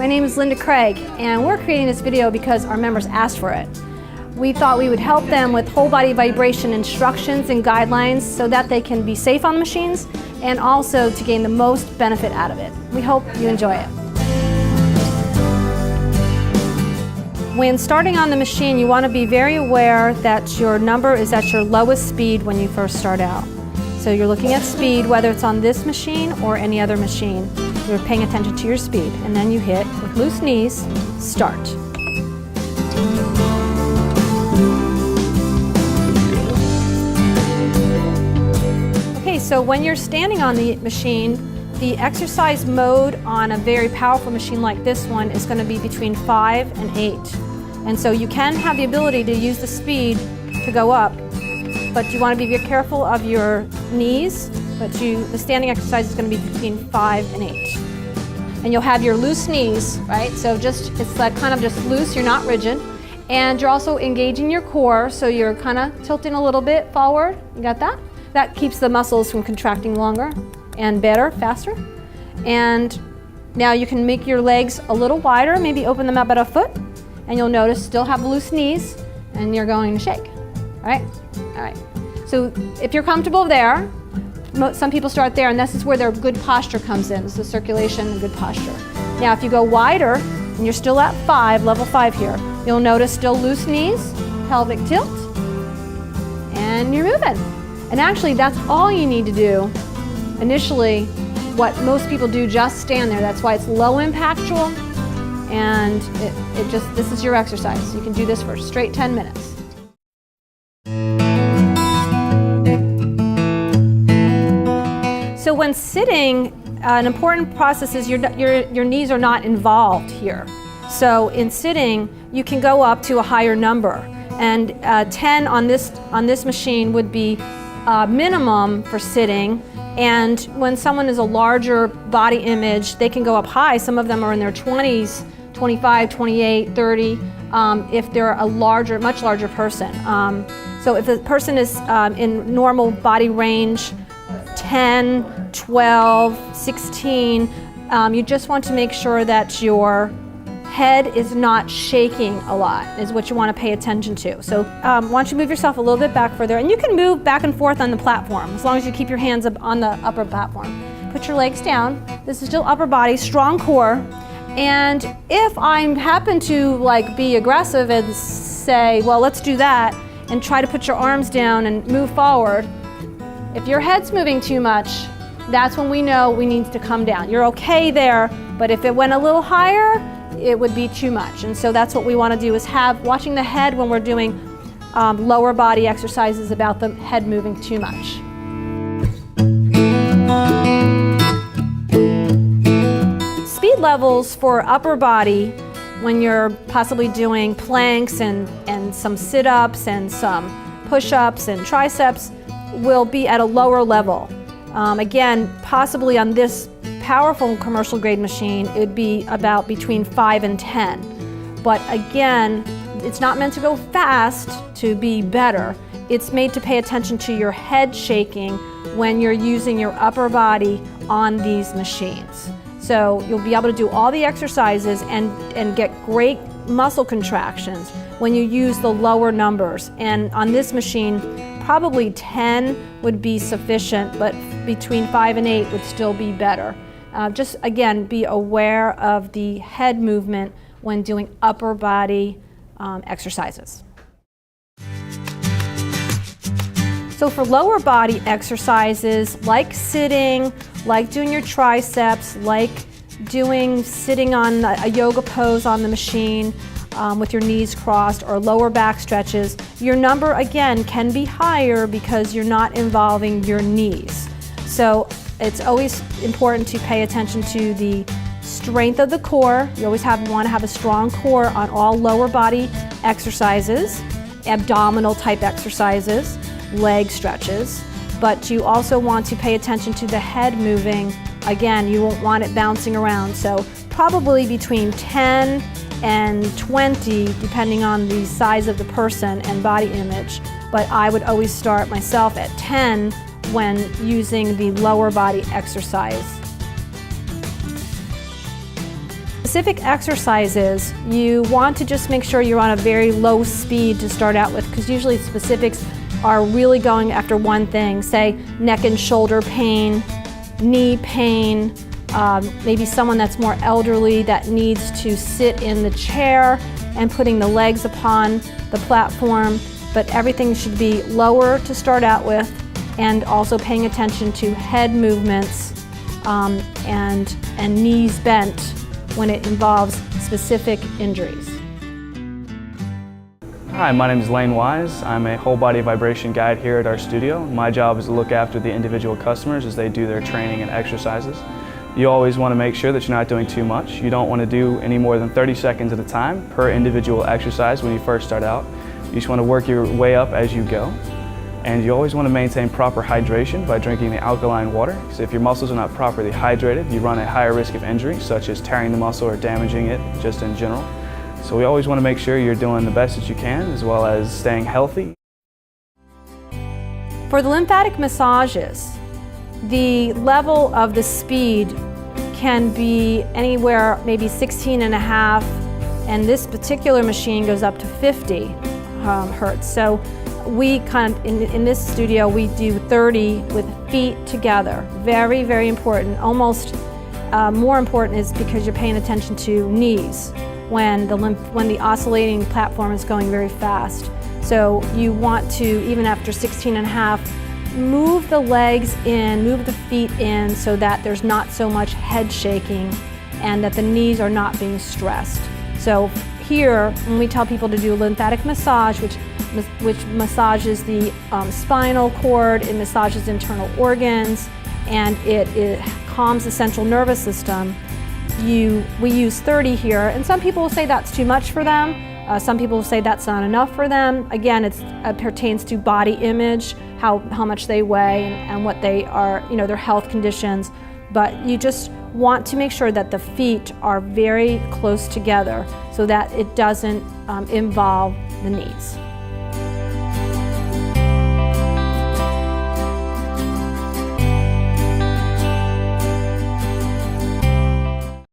My name is Linda Craig, and we're creating this video because our members asked for it. We thought we would help them with whole body vibration instructions and guidelines so that they can be safe on the machines and also to gain the most benefit out of it. We hope you enjoy it. When starting on the machine, you want to be very aware that your number is at your lowest speed when you first start out. So you're looking at speed, whether it's on this machine or any other machine. You're paying attention to your speed, and then you hit, with loose knees, start. Okay, so when you're standing on the machine, the exercise mode on a very powerful machine like this one is going to be between 5 and 8. And so you can have the ability to use the speed to go up, but you want to be very careful of your knees, but the standing exercise is going to be between 5 and 8. And you'll have your loose knees, right? So it's like kind of just loose, you're not rigid. And you're also engaging your core, so you're kind of tilting a little bit forward. You got that? That keeps the muscles from contracting longer and better, faster. And now you can make your legs a little wider, maybe open them up at a foot, and you'll notice still have loose knees, and you're going to shake, all right? All right. So if you're comfortable there, some people start there, and this is where their good posture comes in. This is the circulation and good posture. Now, if you go wider, and you're still at 5, level 5 here, you'll notice still loose knees, pelvic tilt, and you're moving. And actually, that's all you need to do. Initially, what most people do, just stand there. That's why it's low impactual, and this is your exercise. You can do this for straight 10 minutes. So when sitting, an important process is your knees are not involved here. So in sitting, you can go up to a higher number. And 10 on this machine would be minimum for sitting. And when someone is a larger body image, they can go up high. Some of them are in their 20s, 25, 28, 30, if they're a much larger person. So if the person is in normal body range, 10, 12, 16, you just want to make sure that your head is not shaking a lot, is what you want to pay attention to. So why don't you move yourself a little bit back further, and you can move back and forth on the platform as long as you keep your hands up on the upper platform. Put your legs down. This is still upper body, strong core. And if I happen to be aggressive and say, well, let's do that, and try to put your arms down and move forward, if your head's moving too much, that's when we know we need to come down. You're okay there, but if it went a little higher, it would be too much. And so that's what we want to do, is watching the head when we're doing lower body exercises about the head moving too much. Speed levels for upper body, when you're possibly doing planks and some sit-ups and some push-ups and triceps, will be at a lower level. Again, possibly on this powerful commercial grade machine, it would be about between 5 and 10. But again, it's not meant to go fast to be better. It's made to pay attention to your head shaking when you're using your upper body on these machines. So you'll be able to do all the exercises and get great muscle contractions when you use the lower numbers. And on this machine, probably 10 would be sufficient, but between 5 and 8 would still be better. Just again, be aware of the head movement when doing upper body exercises. So for lower body exercises, like sitting, like doing your triceps, like sitting on a yoga pose on the machine, with your knees crossed, or lower back stretches, your number again can be higher because you're not involving your knees. So it's always important to pay attention to the strength of the core. You always want to have a strong core on all lower body exercises, abdominal type exercises, leg stretches, but you also want to pay attention to the head moving. Again, you won't want it bouncing around. So probably between 10 and 20, depending on the size of the person and body image. But I would always start myself at 10 when using the lower body exercise. Specific exercises, you want to just make sure you're on a very low speed to start out with, because usually specifics are really going after one thing, say neck and shoulder pain, knee pain, maybe someone that's more elderly that needs to sit in the chair and putting the legs upon the platform, but everything should be lower to start out with, and also paying attention to head movements and knees bent when it involves specific injuries. Hi, my name is Lane Wise. I'm a whole body vibration guide here at our studio. My job is to look after the individual customers as they do their training and exercises. You always want to make sure that you're not doing too much. You don't want to do any more than 30 seconds at a time per individual exercise when you first start out. You just want to work your way up as you go. And you always want to maintain proper hydration by drinking the alkaline water, because if your muscles are not properly hydrated, you run a higher risk of injury, such as tearing the muscle or damaging it just in general. So we always want to make sure you're doing the best that you can, as well as staying healthy. For the lymphatic massages, the level of the speed can be anywhere, maybe 16.5, and this particular machine goes up to 50 hertz. So we in this studio, we do 30 with feet together. Very, very important. Almost more important is because you're paying attention to knees when the oscillating platform is going very fast. So you want to, even after 16.5, move the legs in, move the feet in, so that there's not so much head shaking and that the knees are not being stressed. So here, when we tell people to do a lymphatic massage, which massages the spinal cord, it massages internal organs, and it calms the central nervous system, we use 30 here, and some people will say that's too much for them. Some people will say that's not enough for them. Again, it pertains to body image, how much they weigh, and what they are, their health conditions. But you just want to make sure that the feet are very close together so that it doesn't involve the knees.